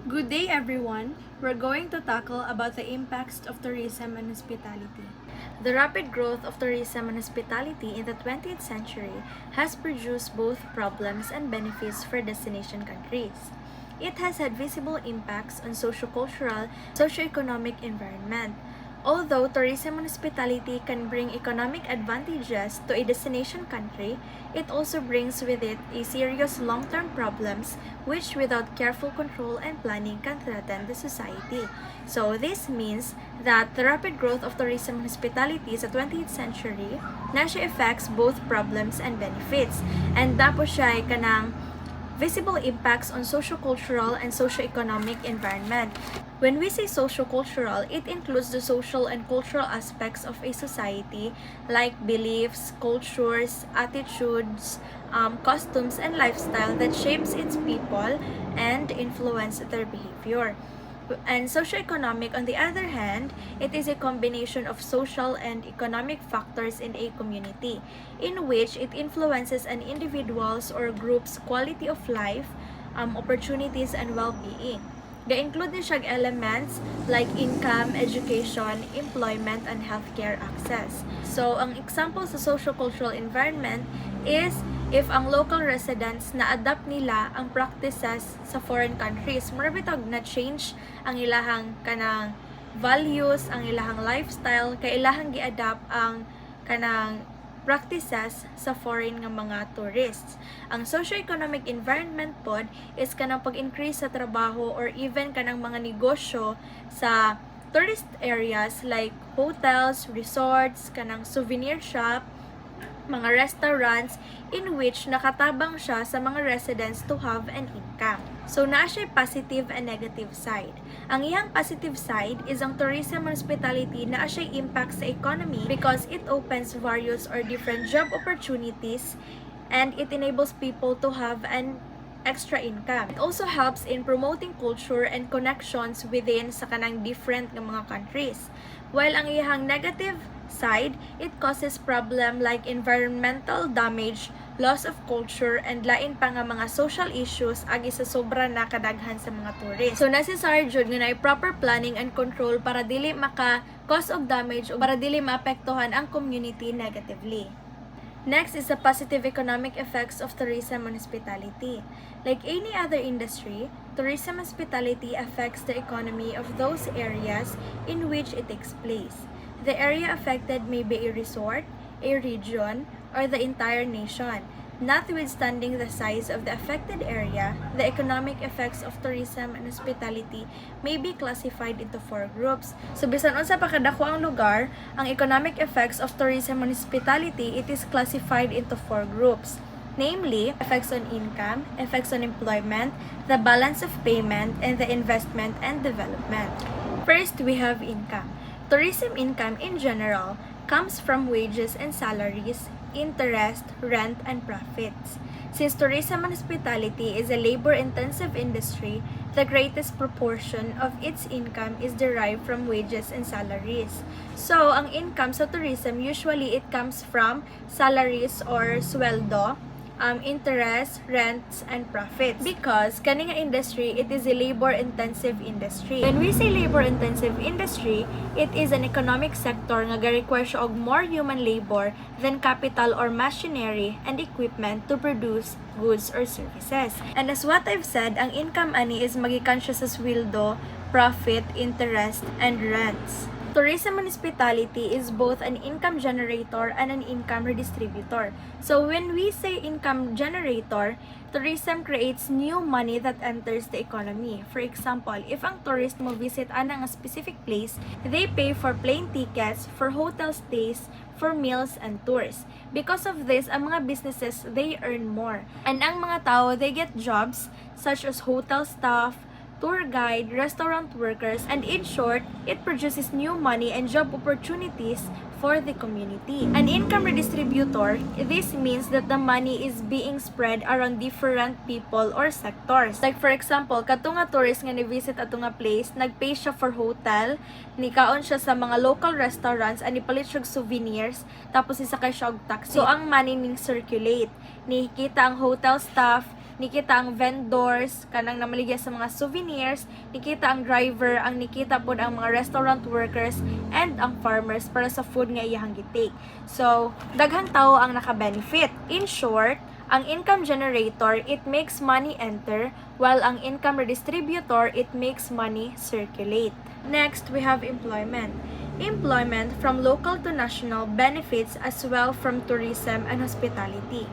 Good day everyone! We're going to tackle about the impacts of tourism and hospitality. The rapid growth of tourism and hospitality in the 20th century has produced both problems and benefits for destination countries. It has had visible impacts on socio-cultural, socio-economic environment. Although tourism and hospitality can bring economic advantages to a destination country, it also brings with it a serious long-term problems which without careful control and planning can threaten the society. So this means that the rapid growth of tourism and hospitality sa 20th century na siya affects both problems and benefits. And tapos siya ay kanang visible impacts on socio-cultural and socio-economic environment. When we say socio-cultural, it includes the social and cultural aspects of a society like beliefs, cultures, attitudes, customs, and lifestyle that shapes its people and influence their behavior. And socioeconomic, on the other hand, it is a combination of social and economic factors in a community, in which it influences an individual's or group's quality of life, opportunities, and well-being. Ga-include din siya elements like income, education, employment, and healthcare access. So, ang example sa socio-cultural environment is if ang local residents na-adapt nila ang practices sa foreign countries, marabitag na-change ang ilahang kanang values, ang ilahang lifestyle, kay ilahang gi-adapt ang kanang practices sa foreign nga mga tourists. Ang socio-economic environment pod is kanang pag-increase sa trabaho or even kanang mga negosyo sa tourist areas like hotels, resorts, kanang souvenir shop, mga restaurants in which nakatabang siya sa mga residents to have an income. So, naa siya positive and negative side. Ang iyang positive side is ang tourism and hospitality naa siya impact sa economy because it opens various or different job opportunities and it enables people to have an extra income. It also helps in promoting culture and connections within sa kanang different ng mga countries. While ang iyang negative side, it causes problem like environmental damage, loss of culture, and lain pa nga mga social issues agi sa sobra na kadaghan sa mga tourists. So necessary jud nga na proper planning and control para dili maka cause of damage o para dili maapektuhan ang community negatively. Next is the positive economic effects of tourism and hospitality. Like any other industry, tourism and hospitality affects the economy of those areas in which it takes place. The area affected may be a resort, a region, or the entire nation. Notwithstanding the size of the affected area, the economic effects of tourism and hospitality may be classified into 4 groups. So, bisan unsa pa kadako ang lugar, ang economic effects of tourism and hospitality, it is classified into 4 groups. Namely, effects on income, effects on employment, the balance of payment, and the investment and development. First, we have income. Tourism income in general comes from wages and salaries, interest, rent, and profits. Since tourism and hospitality is a labor-intensive industry, the greatest proportion of its income is derived from wages and salaries. So, ang income sa tourism, usually it comes from salaries or sweldo, interest, rents, and profits. Because kani nga industry, it is a labor-intensive industry. When we say labor-intensive industry, it is an economic sector nga ga-require siya og more human labor than capital or machinery and equipment to produce goods or services. And as what I've said, ang income ani is magikan siya sa sweldo, profit, interest, and rents. Tourism and hospitality is both an income generator and an income redistributor. So when we say income generator, tourism creates new money that enters the economy. For example, if ang tourist mo visit anang a specific place, they pay for plane tickets, for hotel stays, for meals and tours. Because of this, ang mga businesses, they earn more. And ang mga tao, they get jobs such as hotel staff, tour guide, restaurant workers, and in short, it produces new money and job opportunities for the community. An income redistributor, this means that the money is being spread around different people or sectors. Like for example, katong nga tourist nga ni-visit ato nga place, nagpay siya for hotel, nikaon siya sa mga local restaurants, and ipalit siya og souvenirs, tapos isakay siya og taxi. So ang money ning circulate, nikita ang hotel staff, nikita ang vendors, kanang namaligya sa mga souvenirs, nikita ang driver, ang nikita pod ang mga restaurant workers, and ang farmers para sa food nga iyahang gitake. So, daghang tao ang naka-benefit. In short, ang income generator, it makes money enter, while ang income redistributor, it makes money circulate. Next, we have employment. Employment from local to national benefits as well from tourism and hospitality.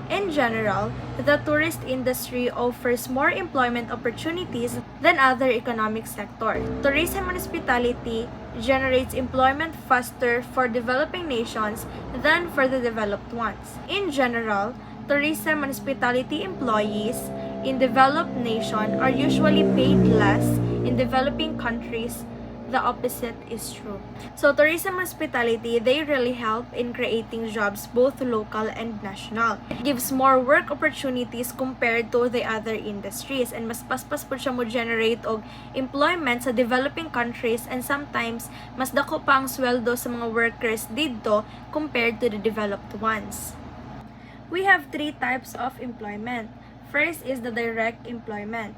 In general, the tourist industry offers more employment opportunities than other economic sectors. Tourism and hospitality generates employment faster for developing nations than for the developed ones. In general, tourism and hospitality employees in developed nations are usually paid less. In developing countries, the opposite is true. So tourism and hospitality, they really help in creating jobs both local and national. It gives more work opportunities compared to the other industries, and mas paspas po siya mo generate og employment sa developing countries, and sometimes mas dako pa ang sweldo sa mga workers dito compared to the developed ones. We have three types of employment. First is the direct employment.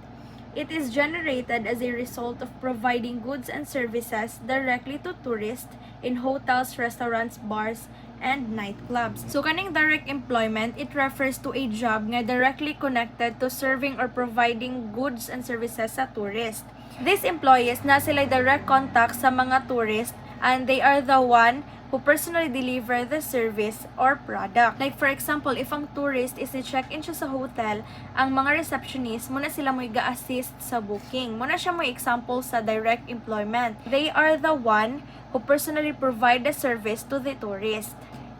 It is generated as a result of providing goods and services directly to tourists in hotels, restaurants, bars, and nightclubs. So, kaning direct employment, it refers to a job nga directly connected to serving or providing goods and services sa tourist. These employees na sila direct contact sa mga tourist, and they are the one who personally deliver the service or product. Like for example, if ang tourist is ni-check-in siya sa hotel, ang mga receptionist, muna sila mo i-assist sa booking. Muna siya mo example sa direct employment. They are the one who personally provide the service to the tourist.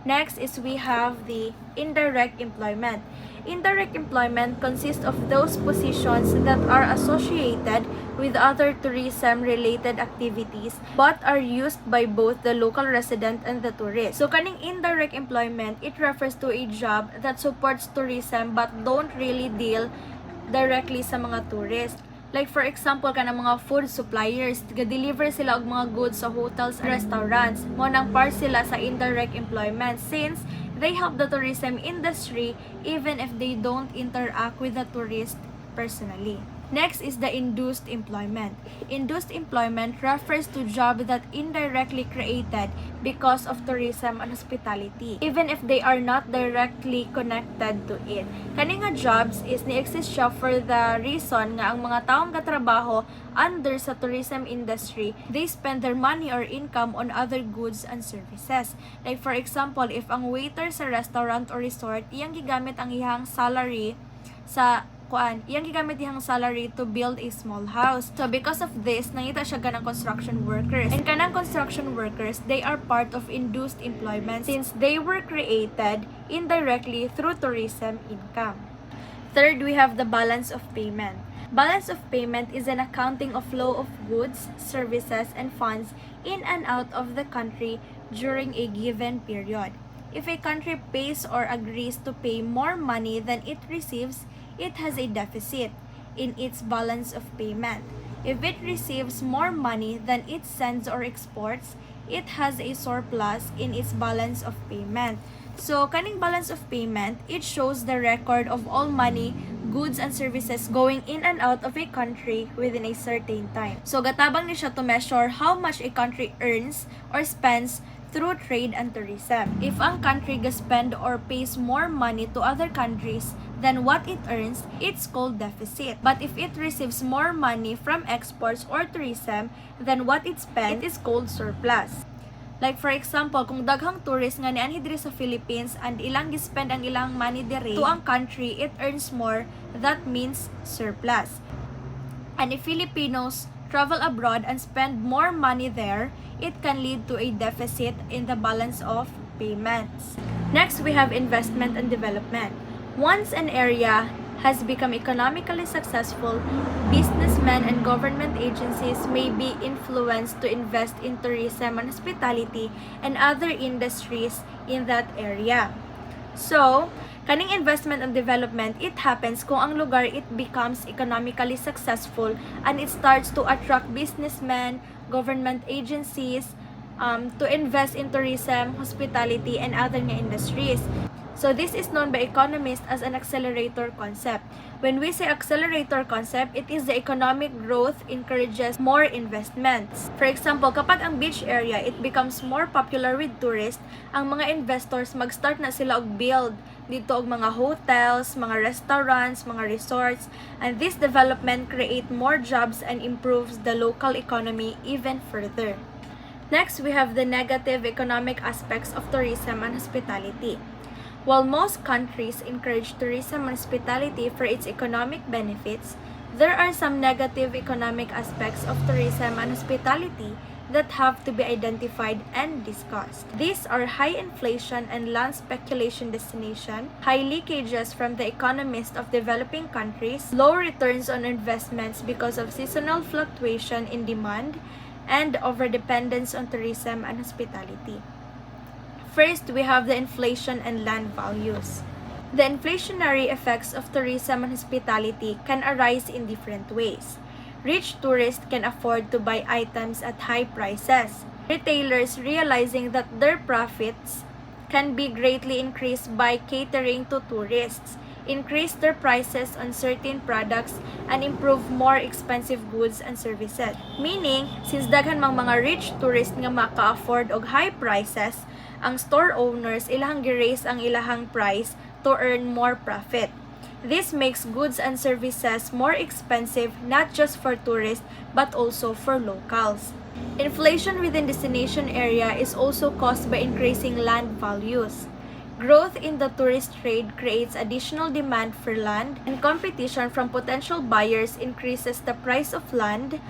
Next is we have the indirect employment. Indirect employment consists of those positions that are associated with other tourism-related activities but are used by both the local resident and the tourist. So, kaning indirect employment, it refers to a job that supports tourism but don't really deal directly sa mga tourists. Like for example, kanang mga food suppliers, ga-deliver sila og mga goods sa hotels and restaurants. Mo nang part sila sa indirect employment since they help the tourism industry even if they don't interact with the tourist personally. Next is the induced employment. Induced employment refers to job that indirectly created because of tourism and hospitality, even if they are not directly connected to it. Kani nga jobs is ni-exist siya for the reason nga ang mga taong katrabaho under sa tourism industry, they spend their money or income on other goods and services. Like for example, if ang waiter sa restaurant or resort, iyang gigamit ang iyang salary sa iyang gigamit iyang salary to build a small house. So because of this, nangita siya ganang construction workers. And kanang construction workers, they are part of induced employment since they were created indirectly through tourism income. Third, we have the balance of payment. Balance of payment is an accounting of flow of goods, services, and funds in and out of the country during a given period. If a country pays or agrees to pay more money than it receives, it has a deficit in its balance of payment. If it receives more money than it sends or exports, it has a surplus in its balance of payment. So, kaning balance of payment, it shows the record of all money, goods, and services going in and out of a country within a certain time. So, gatabang ni siya to measure how much a country earns or spends through trade and tourism. If ang country spend or pays more money to other countries than what it earns, it's called deficit. But if it receives more money from exports or tourism than what it spends, it is called surplus. Like for example, kung daghang tourist nga nianhi diri sa Philippines and ilang gispend ang ilang money diri to ang country, it earns more, that means surplus. And if Filipinos travel abroad and spend more money there, it can lead to a deficit in the balance of payments. Next, we have investment and development. Once an area has become economically successful, businessmen and government agencies may be influenced to invest in tourism and hospitality and other industries in that area. So, kaning investment and development, it happens kung ang lugar it becomes economically successful and it starts to attract businessmen, government agencies to invest in tourism, hospitality, and other nga industries. So this is known by economists as an accelerator concept. When we say accelerator concept, it is the economic growth encourages more investments. For example, kapag ang beach area, it becomes more popular with tourists, ang mga investors mag-start na sila og build dito og mga hotels, mga restaurants, mga resorts, and this development create more jobs and improves the local economy even further. Next, we have the negative economic aspects of tourism and hospitality. While most countries encourage tourism and hospitality for its economic benefits, there are some negative economic aspects of tourism and hospitality that have to be identified and discussed. These are high inflation and land speculation destination, high leakages from the economies of developing countries, low returns on investments because of seasonal fluctuation in demand, and overdependence on tourism and hospitality. First, we have the inflation and land values. The inflationary effects of tourism and hospitality can arise in different ways. Rich tourists can afford to buy items at high prices. Retailers, realizing that their profits can be greatly increased by catering to tourists, increase their prices on certain products and improve more expensive goods and services. Meaning, since daghan mang mga rich tourists nga maka-afford og high prices, ang store owners ilahang gi-raise ang ilahang price to earn more profit. This makes goods and services more expensive not just for tourists but also for locals. Inflation within destination area is also caused by increasing land values. Growth in the tourist trade creates additional demand for land, and competition from potential buyers increases the price of land.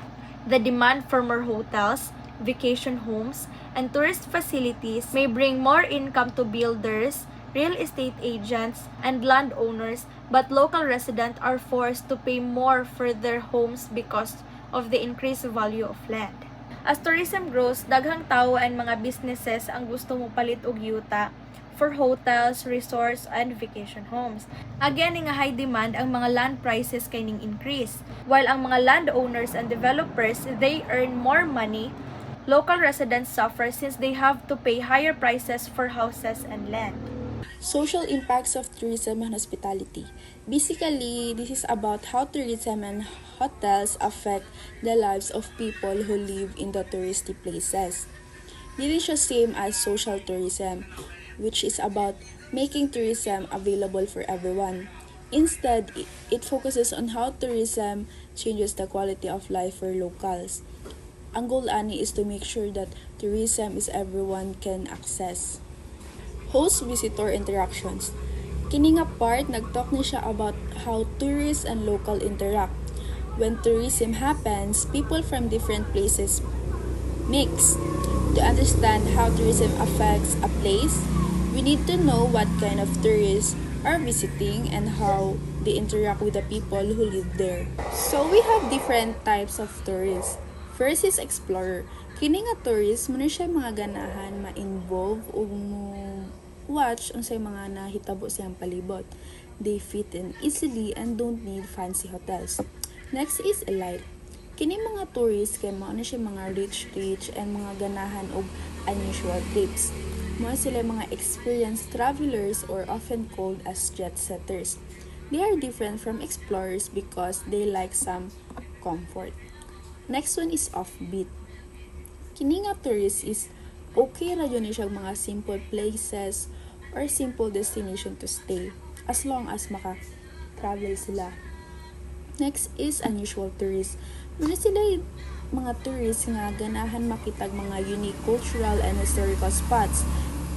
The demand for more hotels, vacation homes, and tourist facilities may bring more income to builders, real estate agents, and landowners, but local residents are forced to pay more for their homes because of the increased value of land. As tourism grows, daghang tao and mga businesses ang gusto mo palit og yuta for hotels, resorts, and vacation homes. Again, nga high demand ang mga land prices kayning increase. While ang mga landowners and developers, they earn more money, local residents suffer since they have to pay higher prices for houses and land. Social impacts of tourism and hospitality. Basically, this is about how tourism and hotels affect the lives of people who live in the touristy places. This is the same as social tourism, which is about making tourism available for everyone. Instead, it focuses on how tourism changes the quality of life for locals. Ang goal ani is to make sure that tourism is everyone can access. Host-visitor interactions. Kini nga part, nag-talk ni siya about how tourists and local interact. When tourism happens, people from different places mix. To understand how tourism affects a place, we need to know what kind of tourists are visiting and how they interact with the people who live there. So we have different types of tourists. First is explorer. Kini nga tourist, muna siya mga ganahan ma-involve o watch unsay mga nahitabo siyang palibot. They fit in easily and don't need fancy hotels. Next is elite. Kini mga tourists kay mao na siya mga rich and mga ganahan og unusual trips. Mao sila mga experienced travelers or often called as jet setters. They are different from explorers because they like some comfort. Next one is offbeat. Kini nga tourist is okay ra yun siya mga simple places or simple destination to stay as long as maka-travel sila. Next is unusual tourists. Muna sila mga tourists nga ganahan makitag mga unique cultural and historical spots,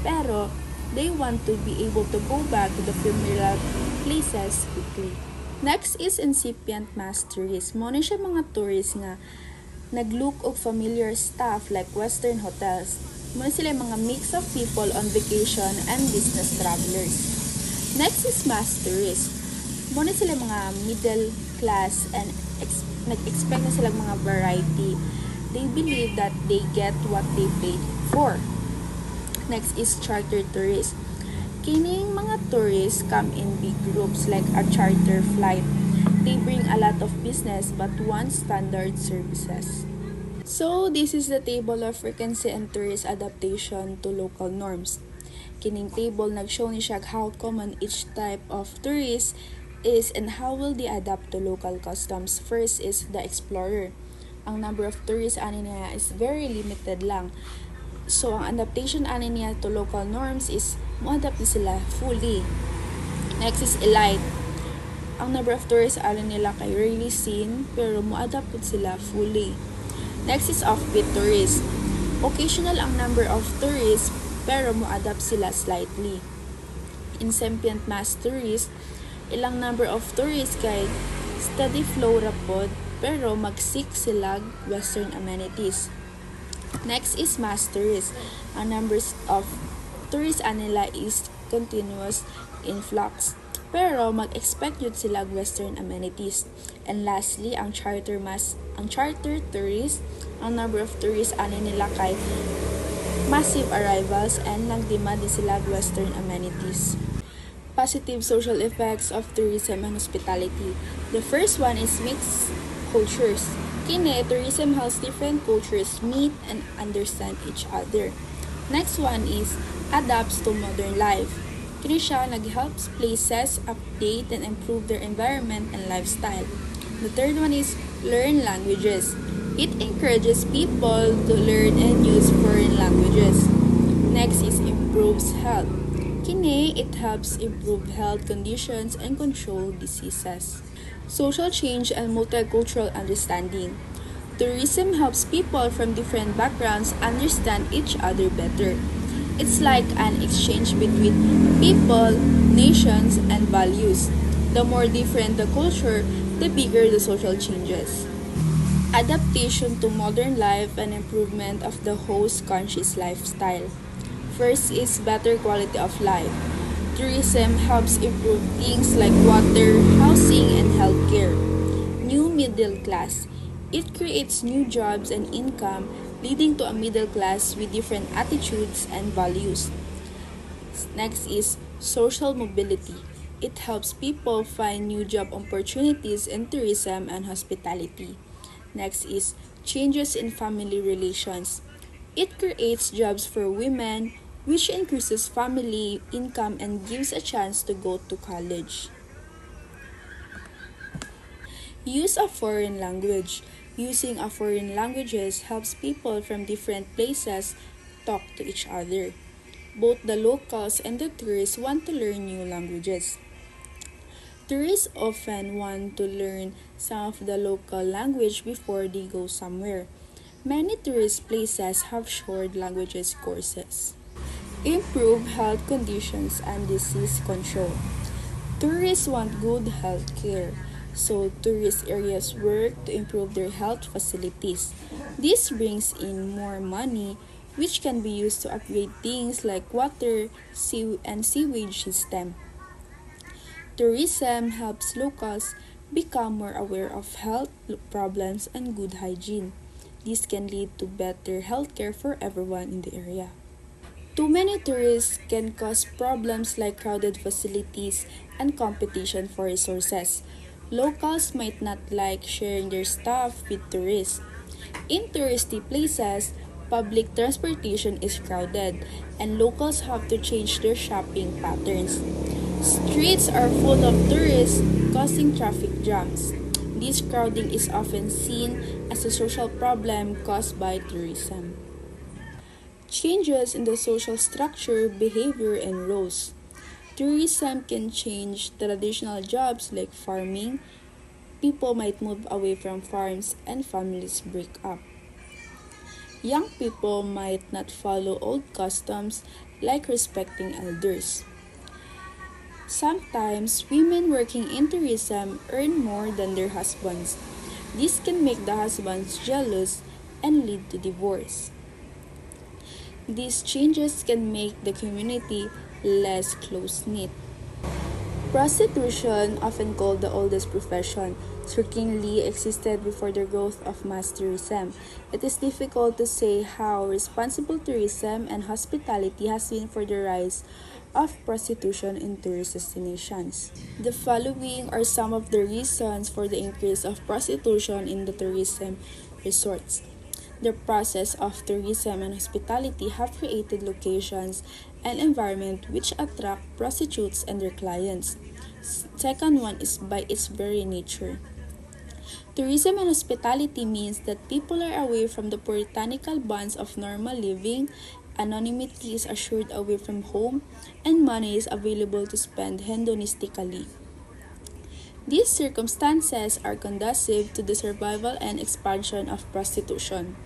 pero they want to be able to go back to the familiar places quickly. Next is incipient mass tourists. Muna siya mga tourists nga naglook og familiar stuff like western hotels. Muna sila mga mix of people on vacation and business travelers. Next is mass tourists. Muna sila mga middle class and nag-expect na sila mga variety. They believe that they get what they paid for. Next is charter tourists. Kining mga tourists come in big groups like a charter flight. They bring a lot of business but want standard services. So, this is the table of frequency and tourist adaptation to local norms. kining table nag-show ni siya how common each type of tourist is and how will they adapt to local customs. First is the explorer. Ang number of tourists ani niya is very limited lang. So ang adaptation ani niya to local norms is mo-adapt ni sila fully. Next is elite. Ang number of tourists ani nila kay rarely seen pero mo-adapt pud sila fully. Next is offbeat tourists. Occasional ang number of tourists pero mo-adapt sila slightly. Incipient mass tourists, ilang number of tourists kay steady flow ra pod pero mag-seek sila western amenities. Next is mass tourists. Ang numbers of tourists anila is continuous influx pero mag-expect yun sila western amenities. And lastly, ang charter tourists, ang number of tourists ani nila kay massive arrivals and nagdemand din sila western amenities. Positive social effects of tourism and hospitality. The first one is mixed cultures. Kini, tourism helps different cultures meet and understand each other. Next one is adapts to modern life. Kini siya nag-helps places update and improve their environment and lifestyle. The third one is learn languages. It encourages people to learn and use foreign languages. Next is improves health. Kini, it helps improve health conditions and control diseases. Social change and multicultural understanding. Tourism helps people from different backgrounds understand each other better. It's like an exchange between people, nations, and values. The more different the culture, the bigger the social changes. Adaptation to modern life and improvement of the host conscious lifestyle. First is better quality of life. Tourism helps improve things like water, housing, and healthcare. New middle class. It creates new jobs and income, leading to a middle class with different attitudes and values. Next is social mobility. It helps people find new job opportunities in tourism and hospitality. Next is changes in family relations. It creates jobs for women, which increases family income and gives a chance to go to college. Use of foreign language. Using a foreign languages helps people from different places talk to each other. Both the locals and the tourists want to learn new languages. Tourists often want to learn some of the local language before they go somewhere. Many tourist places have short languages courses. Improve health conditions and disease control. Tourists want good health care, so tourist areas work to improve their health facilities. This brings in more money, which can be used to upgrade things like water, and sewage system. Tourism helps locals become more aware of health problems and good hygiene. This can lead to better healthcare for everyone in the area. Too many tourists can cause problems like crowded facilities and competition for resources. Locals might not like sharing their stuff with tourists. In touristy places, public transportation is crowded and locals have to change their shopping patterns. Streets are full of tourists, causing traffic jams. This crowding is often seen as a social problem caused by tourism. Changes in the social structure, behavior, and roles. Tourism can change traditional jobs like farming. People might move away from farms and families break up. Young people might not follow old customs like respecting elders. Sometimes, women working in tourism earn more than their husbands. This can make the husbands jealous and lead to divorce. These changes can make the community less close-knit. Prostitution, often called the oldest profession, certainly existed before the growth of mass tourism. It is difficult to say how responsible tourism and hospitality has been for the rise of prostitution in tourist destinations. The following are some of the reasons for the increase of prostitution in the tourism resorts. The process of tourism and hospitality have created locations and environment which attract prostitutes and their clients. Second one is by its very nature. Tourism and hospitality means that people are away from the puritanical bonds of normal living, anonymity is assured away from home, and money is available to spend hedonistically. These circumstances are conducive to the survival and expansion of prostitution.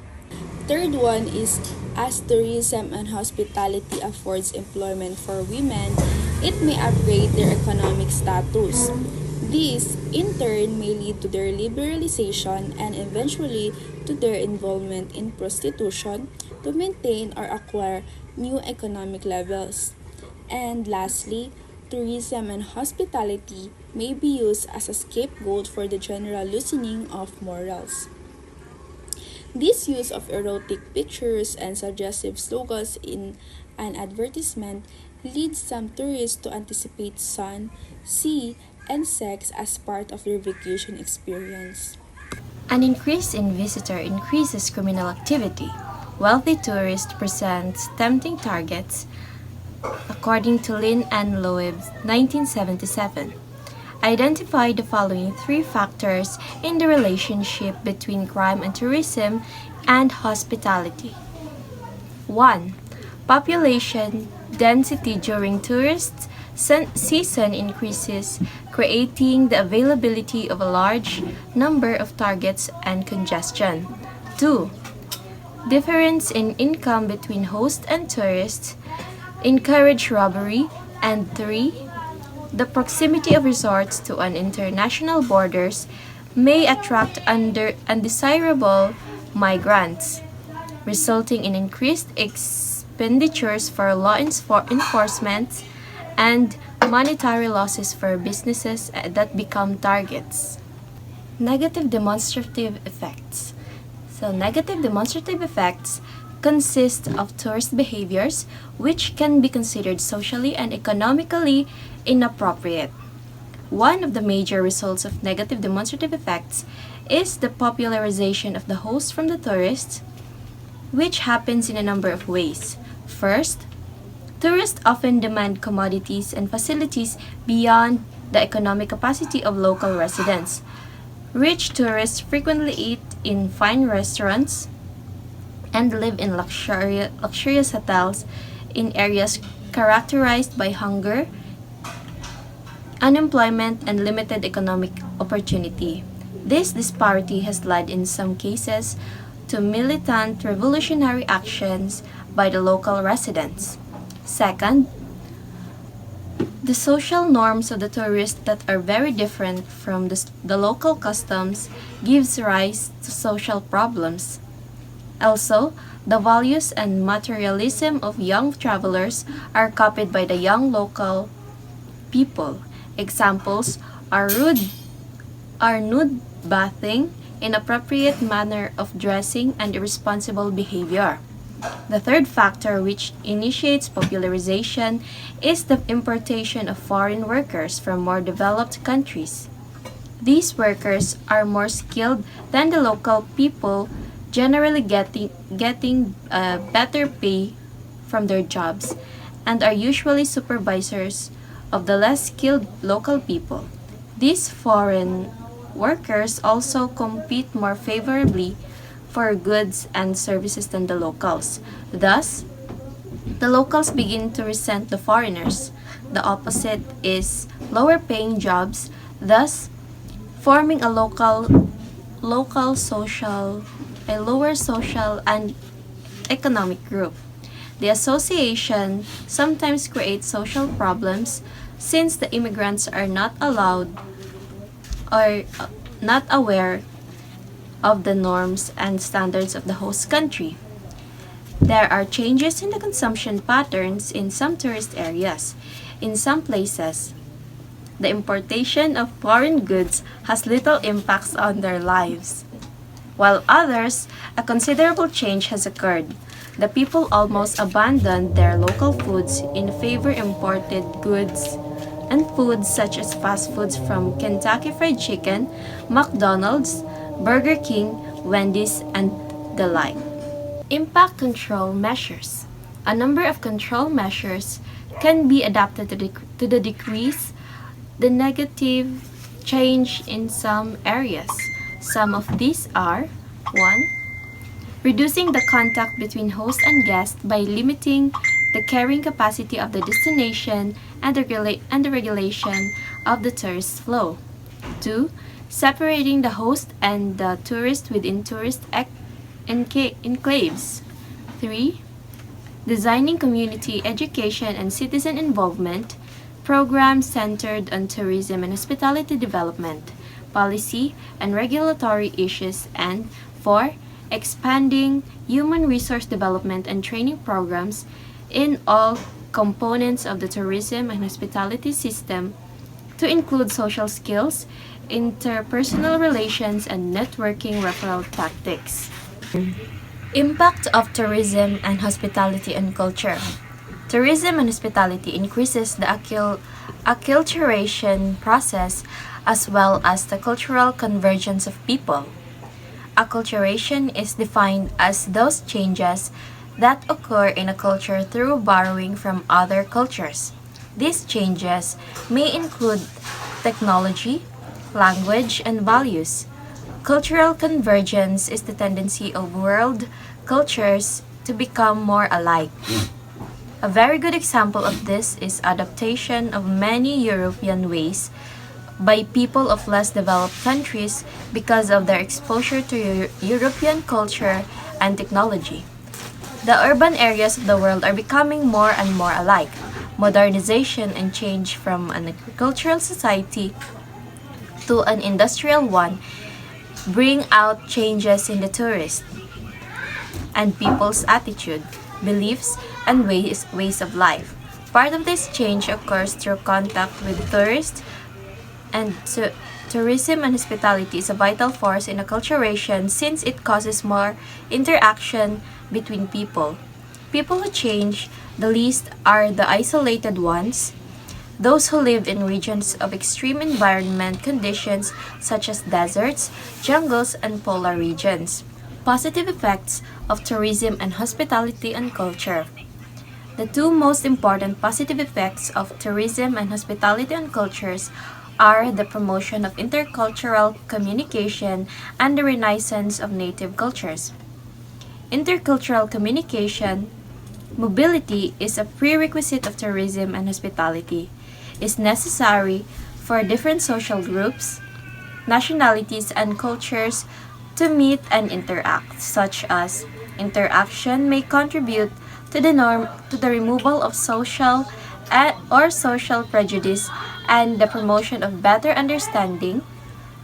Third one is as tourism and hospitality affords employment for women, it may upgrade their economic status. This, in turn, may lead to their liberalization and eventually to their involvement in prostitution to maintain or acquire new economic levels. And lastly, tourism and hospitality may be used as a scapegoat for the general loosening of morals. This use of erotic pictures and suggestive slogans in an advertisement leads some tourists to anticipate sun, sea, and sex as part of their vacation experience. An increase in visitor increases criminal activity. Wealthy tourists present tempting targets, according to Lin and Loeb's 1977. Identify the following three factors in the relationship between crime and tourism and hospitality. 1. Population density during tourist season increases, creating the availability of a large number of targets and congestion. 2. Difference in income between host and tourists encourage robbery. And 3. The proximity of resorts to an international borders may attract undesirable migrants, resulting in increased expenditures for law enforcement and monetary losses for businesses that become targets. Negative demonstrative effects. Negative demonstrative effects consist of tourist behaviors which can be considered socially and economically inappropriate. One of the major results of negative demonstrative effects is the popularization of the host from the tourists, which happens in a number of ways. First, tourists often demand commodities and facilities beyond the economic capacity of local residents. Rich tourists frequently eat in fine restaurants and live in luxurious hotels in areas characterized by hunger, unemployment, and limited economic opportunity. This disparity has led in some cases to militant revolutionary actions by the local residents. Second, the social norms of the tourists that are very different from the local customs gives rise to social problems. Also, the values and materialism of young travelers are copied by the young local people. Examples are nude bathing, inappropriate manner of dressing, and irresponsible behavior. The third factor which initiates popularization is the importation of foreign workers from more developed countries. These workers are more skilled than the local people, generally getting better pay from their jobs, and are usually supervisors of the less skilled local people. These foreign workers also compete more favorably for goods and services than the locals. Thus, the locals begin to resent the foreigners. The opposite is lower paying jobs, thus forming a lower social and economic group. The association sometimes creates social problems since the immigrants are not allowed or not aware of the norms and standards of the host country. There are changes in the consumption patterns in some tourist areas. In some places, the importation of foreign goods has little impacts on their lives, while others, a considerable change has occurred. The people almost abandoned their local foods in favor of imported goods and foods such as fast foods from Kentucky Fried Chicken, McDonald's, Burger King, Wendy's, and the like. Impact control measures. A number of control measures can be adopted to decrease the negative change in some areas. Some of these are: 1. Reducing the contact between host and guest by limiting the carrying capacity of the destination and the regulation of the tourist flow. 2. Separating the host and the tourist within tourist enclaves. 3. Designing community education and citizen involvement programs centered on tourism and hospitality development, policy and regulatory issues. And 4. Expanding human resource development and training programs in all components of the tourism and hospitality system to include social skills, interpersonal relations, and networking referral tactics. Impact of tourism and hospitality on culture. Tourism and hospitality increases the acculturation process as well as the cultural convergence of people. Acculturation is defined as those changes that occur in a culture through borrowing from other cultures. These changes may include technology, language, and values. Cultural convergence is the tendency of world cultures to become more alike. A very good example of this is adaptation of many European ways by people of less developed countries because of their exposure to European culture and technology. The urban areas of the world are becoming more and more alike. Modernization and change from an agricultural society to an industrial one bring out changes in the tourist and people's attitude, beliefs, and ways of life. Part of this change occurs through contact with tourists, and tourism and hospitality is a vital force in acculturation since it causes more interaction between people. People who change the least are the isolated ones, those who live in regions of extreme environment conditions such as deserts, jungles, and polar regions. Positive effects of tourism and hospitality on culture. The two most important positive effects of tourism and hospitality on cultures are the promotion of intercultural communication and the renaissance of native cultures. Intercultural communication, mobility is a prerequisite of tourism and hospitality. Is necessary for different social groups, nationalities, and cultures to meet and interact, such as interaction may contribute to the removal of social or social prejudice and the promotion of better understanding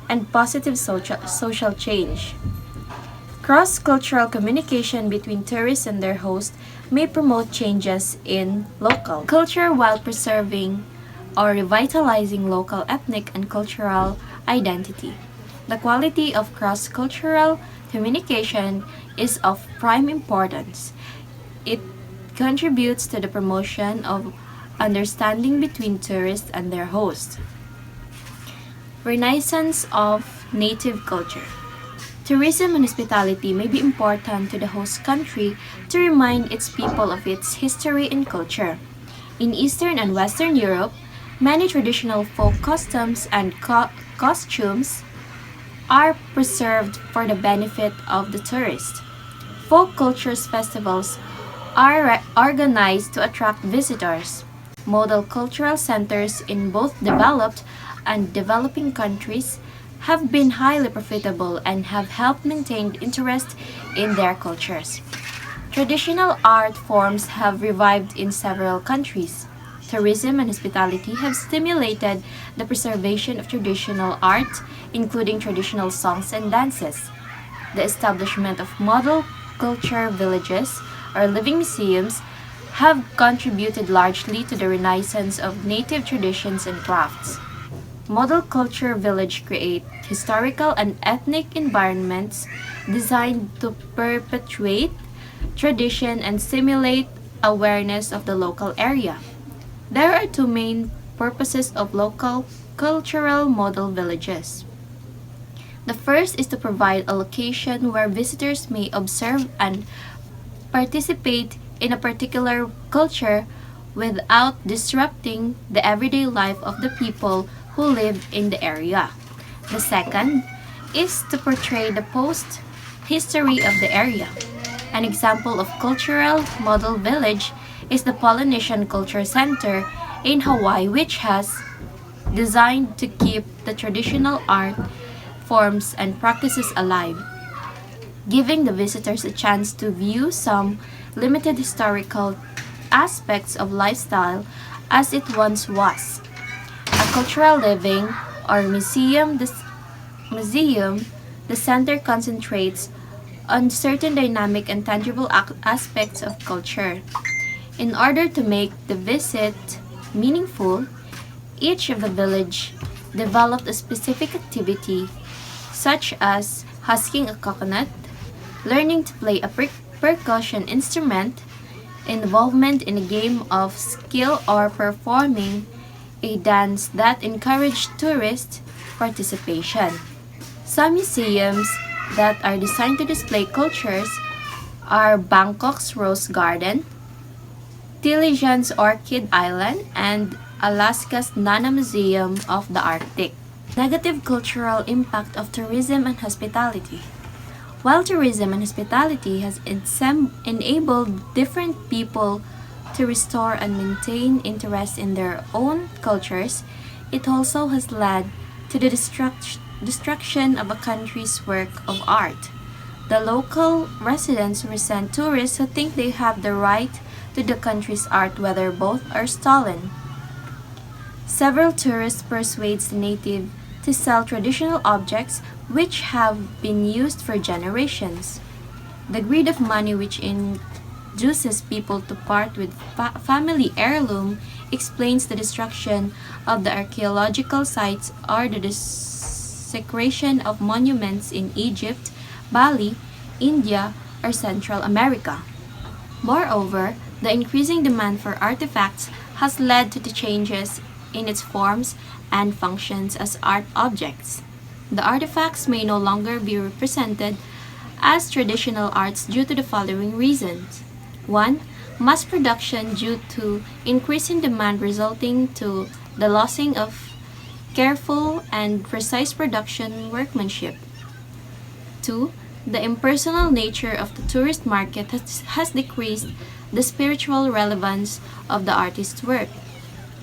and positive social change. Cross-cultural communication between tourists and their host may promote changes in local culture while preserving or revitalizing local ethnic and cultural identity. The quality of cross-cultural communication is of prime importance. It contributes to the promotion of understanding between tourists and their host. Renaissance of native culture. Tourism and hospitality may be important to the host country to remind its people of its history and culture. In Eastern and Western Europe, many traditional folk customs and costumes are preserved for the benefit of the tourist. Folk cultures festivals are organized to attract visitors. Model cultural centers in both developed and developing countries have been highly profitable and have helped maintain interest in their cultures. Traditional art forms have revived in several countries. Tourism and hospitality have stimulated the preservation of traditional art, including traditional songs and dances. The establishment of model culture villages or living museums have contributed largely to the renaissance of native traditions and crafts. Model culture village create historical and ethnic environments designed to perpetuate tradition and stimulate awareness of the local area. There are two main purposes of local cultural model villages. The first is to provide a location where visitors may observe and participate in a particular culture without disrupting the everyday life of the people who live in the area. The second is to portray the post history of the area. An example of cultural model village is the Polynesian Culture Center in Hawaii, which has designed to keep the traditional art forms and practices alive, giving the visitors a chance to view some limited historical aspects of lifestyle as it once was. A cultural living or museum, the center concentrates on certain dynamic and tangible aspects of culture. In order to make the visit meaningful, each of the village developed a specific activity such as husking a coconut, learning to play a percussion instrument, involvement in a game of skill, or performing a dance that encouraged tourist participation. Some museums that are designed to display cultures are Bangkok's Rose Garden, Tilijan's Orchid Island, and Alaska's Nana Museum of the Arctic. Negative cultural impact of tourism and hospitality. While tourism and hospitality has enabled different people to restore and maintain interest in their own cultures, it also has led to the destruction of a country's work of art. The local residents resent tourists who think they have the right to the country's art, whether both are stolen. Several tourists persuade the native to sell traditional objects which have been used for generations. The greed of money which induces people to part with family heirloom explains the destruction of the archaeological sites or the desecration of monuments in Egypt, Bali, India, or Central America. Moreover, the increasing demand for artifacts has led to the changes in its forms and functions as art objects. The artifacts may no longer be represented as traditional arts due to the following reasons. 1. Mass production due to increasing demand resulting to the losing of careful and precise production workmanship. 2. The impersonal nature of the tourist market has decreased the spiritual relevance of the artist's work.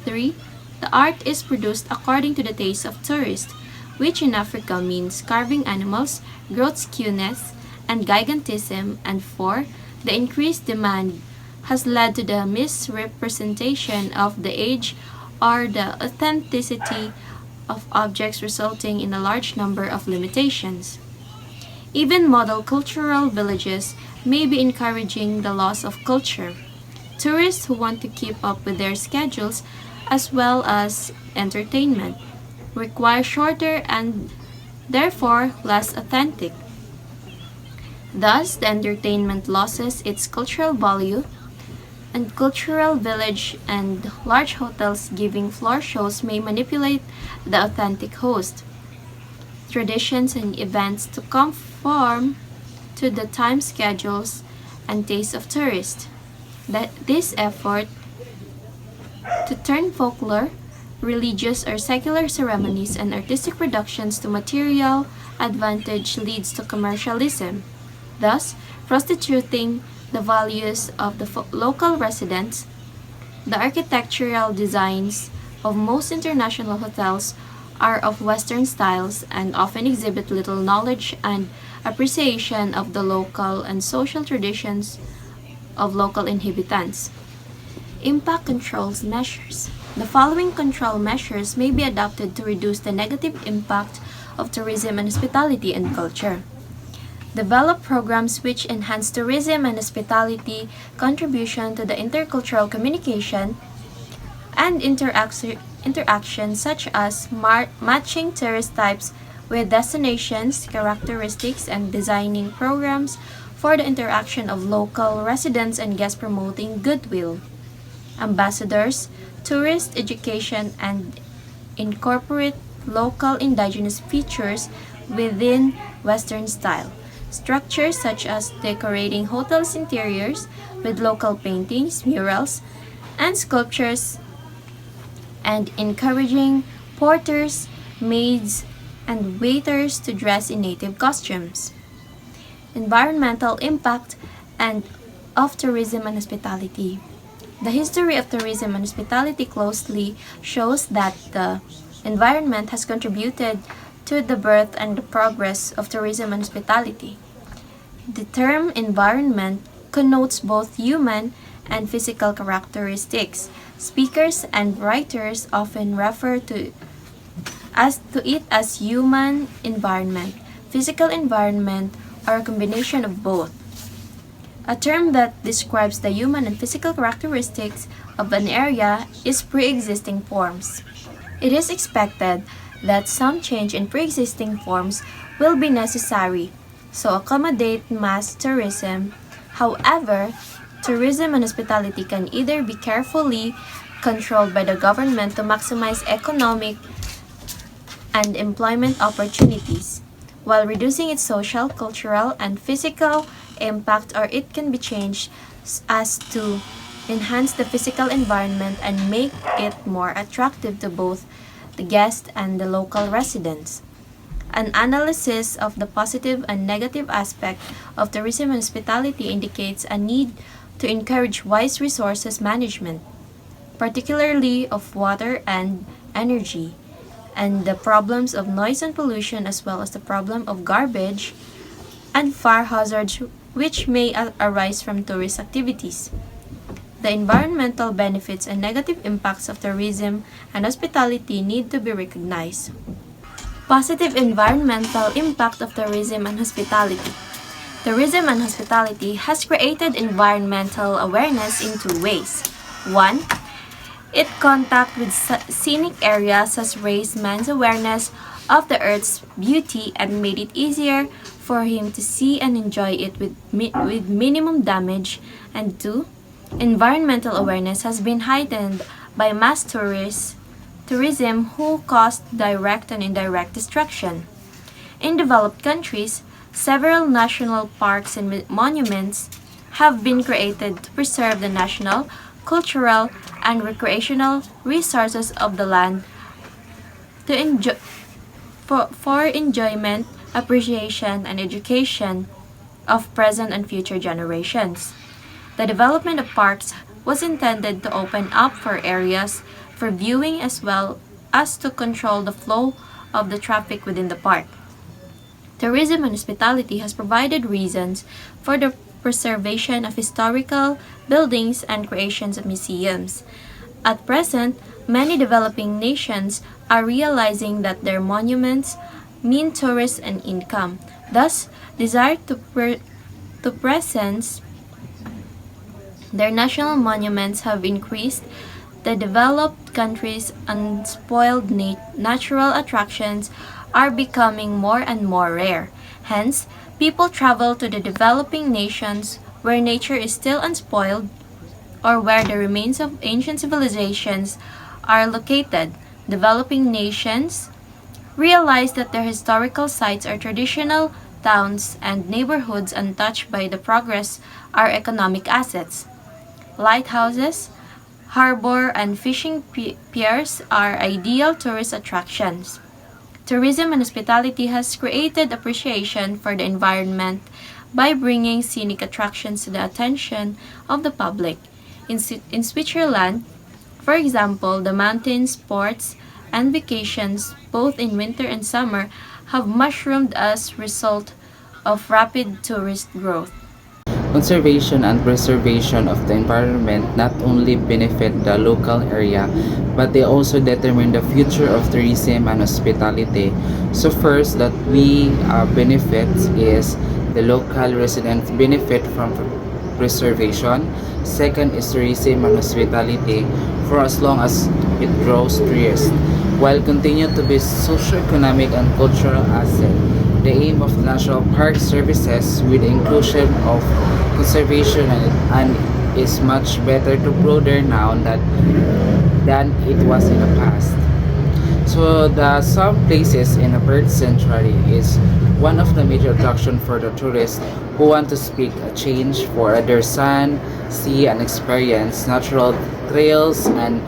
3. The art is produced according to the taste of tourists, which in Africa means carving animals, grotesqueness, and gigantism. And 4. The increased demand has led to the misrepresentation of the age or the authenticity of objects, resulting in a large number of limitations. Even model cultural villages may be encouraging the loss of culture. Tourists who want to keep up with their schedules as well as entertainment require shorter and therefore less authentic. Thus, the entertainment loses its cultural value, and cultural village and large hotels giving floor shows may manipulate the authentic host, traditions, and events to conform to the time schedules and tastes of tourists. This effort to turn folklore, religious or secular ceremonies, and artistic productions to material advantage leads to commercialism, thus prostituting the values of the local residents. The architectural designs of most international hotels are of Western styles and often exhibit little knowledge and appreciation of the local and social traditions of local inhabitants. Impact controls measures. The following control measures may be adopted to reduce the negative impact of tourism and hospitality and culture. Develop programs which enhance tourism and hospitality contribution to the intercultural communication and interaction, such as matching tourist types with destinations, characteristics, and designing programs for the interaction of local residents and guests, promoting goodwill. Ambassadors, tourist education, and incorporate local indigenous features within Western style. structures such as decorating hotels' interiors with local paintings, murals, and sculptures, and encouraging porters, maids, and waiters to dress in native costumes. Environmental impact and of tourism and hospitality. The history of tourism and hospitality closely shows that the environment has contributed to the birth and the progress of tourism and hospitality. The term environment connotes both human and physical characteristics. Speakers and writers often refer to it as human environment, physical environment, or a combination of both. A term that describes the human and physical characteristics of an area is pre-existing forms. It is expected that some change in pre-existing forms will be necessary to accommodate mass tourism. However, tourism and hospitality can either be carefully controlled by the government to maximize economic and employment opportunities, while reducing its social, cultural, and physical impact, or it can be changed as to enhance the physical environment and make it more attractive to both the guest and the local residents. An analysis of the positive and negative aspect of tourism and hospitality indicates a need to encourage wise resources management, particularly of water and energy, and the problems of noise and pollution, as well as the problem of garbage and fire hazards which may arise from tourist activities. The environmental benefits and negative impacts of tourism and hospitality need to be recognized. Positive environmental impact of tourism and hospitality. Tourism and hospitality has created environmental awareness in two ways. One, its contact with scenic areas has raised man's awareness of the earth's beauty and made it easier for him to see and enjoy it with minimum damage. And two, environmental awareness has been heightened by mass tourism who caused direct and indirect destruction. In developed countries, several national parks and monuments have been created to preserve the national, cultural, and recreational resources of the land for enjoyment, appreciation, and education of present and future generations. The development of parks was intended to open up for areas for viewing as well as to control the flow of the traffic within the park. Tourism and hospitality has provided reasons for the preservation of historical buildings and creations of museums. At present, many developing nations are realizing that their monuments mean tourists and income, thus desire to presence their national monuments have increased. The developed countries' unspoiled natural attractions are becoming more and more rare. Hence, people travel to the developing nations where nature is still unspoiled or where the remains of ancient civilizations are located. Developing nations realize that their historical sites or traditional towns and neighborhoods untouched by the progress are economic assets. Lighthouses, harbor, and fishing piers are ideal tourist attractions. Tourism and hospitality has created appreciation for the environment by bringing scenic attractions to the attention of the public. In Switzerland, for example, the mountains, sports, and vacations, both in winter and summer, have mushroomed as a result of rapid tourist growth. Conservation and preservation of the environment not only benefit the local area, but they also determine the future of tourism and hospitality. So first, that we benefit is the local residents benefit from preservation. Second is tourism and hospitality for as long as it draws tourists, while continue to be socio-economic and cultural asset. The aim of the National Park Services with the inclusion of conservation and is much better to broader now than it was in the past. So the some places in a bird sanctuary is one of the major attraction for the tourists who want to speak a change for their sun, see and experience natural trails and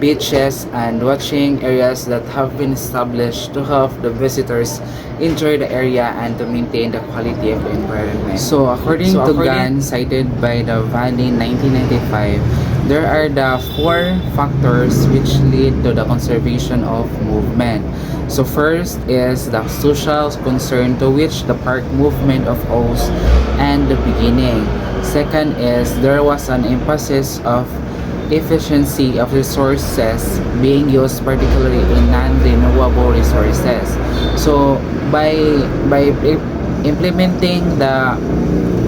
beaches and watching areas that have been established to help the visitors enjoy the area and to maintain the quality of the environment. So according to GAN cited by the Valley 1995, there are the four factors which lead to the conservation of movement. So first is the social concern to which the park movement of owes and the beginning. Second is there was an emphasis of efficiency of resources being used particularly in non-renewable resources. So by implementing the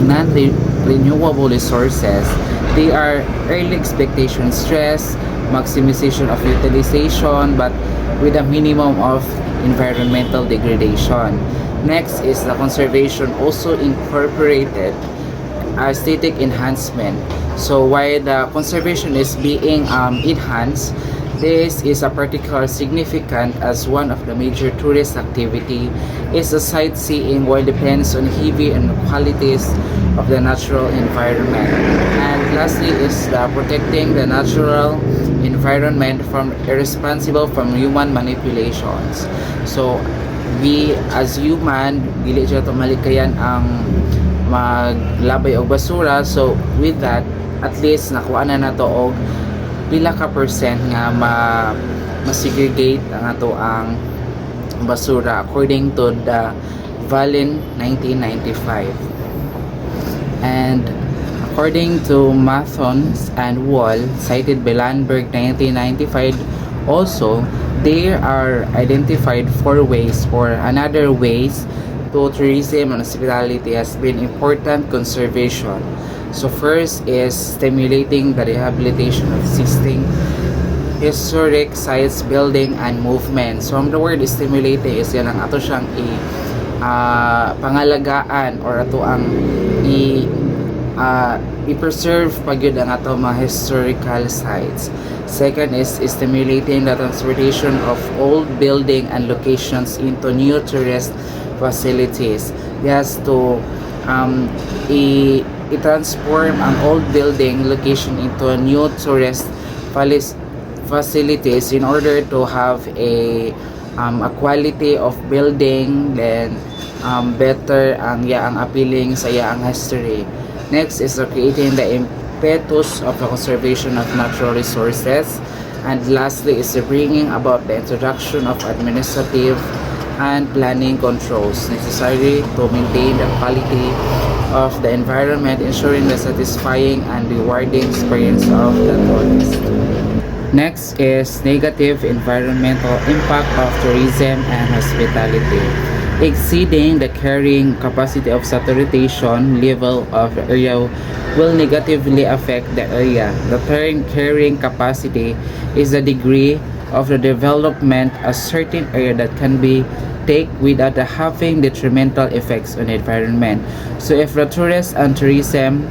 non-renewable resources, they are early expectation stress, maximization of utilization, but with a minimum of environmental degradation. Next is the conservation also incorporated aesthetic enhancement. So while the conservation is being enhanced, this is a particular significant as one of the major tourist activity is the sightseeing while depends on heavy inequalities of the natural environment. And lastly is the protecting the natural environment from irresponsible from human manipulations. So we as human dili siya to malikayan ang maglabay og basura. So with that, at least nakuha na nato og pila ka percent nga ma-segregate ang ato ang basura according to the Valley 1995. And according to Mathons and Wall cited by Landberg 1995 also, there are identified four ways or another ways to tourism and hospitality has been important conservation. So first is stimulating the rehabilitation of existing historic sites, building and movement. So ang the word stimulating is yan ang ato siyang pangalagaan or ato ang i-preserve pagyud ang ato mga historical sites. Second is stimulating the transportation of old building and locations into new tourist facilities. Yes, to i-transform ang old building location into a new tourist facilities in order to have a quality of building, then better ang appealing sa ang history. Next is creating the impetus of the conservation of natural resources, and lastly is bringing about the introduction of administrative and planning controls necessary to maintain the quality of the environment, ensuring the satisfying and rewarding experience of the tourist. Next is negative environmental impact of tourism and hospitality. Exceeding the carrying capacity of saturation level of the area will negatively affect the area. The term carrying capacity is the degree of the development a certain area that can be take without having detrimental effects on the environment. So if the tourist and tourism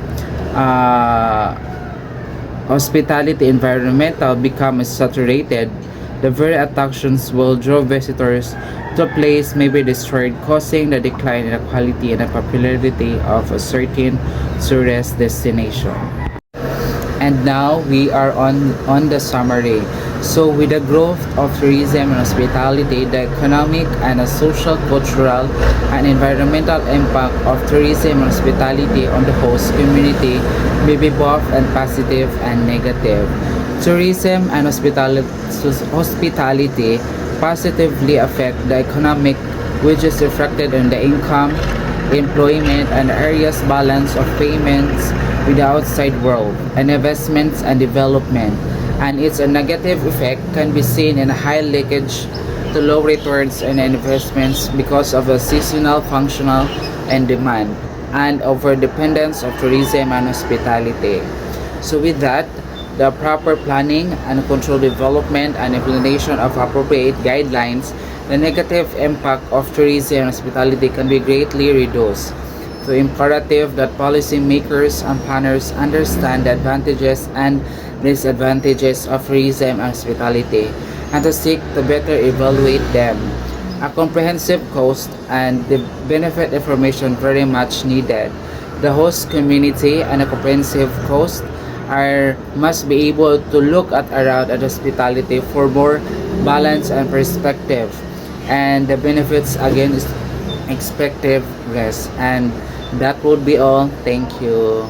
hospitality environmental becomes saturated, the very attractions will draw visitors to a place may be destroyed, causing the decline in the quality and the popularity of a certain tourist destination. And now we are on the summary. So with the growth of tourism and hospitality, the economic and the social, cultural, and environmental impact of tourism and hospitality on the host community may be both and positive and negative. Tourism and hospitality positively affect the economic, which is reflected in the income, employment, and areas balance of payments with the outside world, and investments and development. And its a negative effect can be seen in a high leakage to low returns on investments because of a seasonal, functional, and demand, and over dependence of tourism and hospitality. So with that, the proper planning and control development and implementation of appropriate guidelines, the negative impact of tourism and hospitality can be greatly reduced. So imperative that policymakers and planners understand the advantages and disadvantages of tourism and hospitality and to seek to better evaluate them. a comprehensive cost and the benefit information very much needed. The host community and a comprehensive cost must be able to look at around at hospitality for more balance and perspective. And the benefits again is expected rest. And that would be all. Thank you.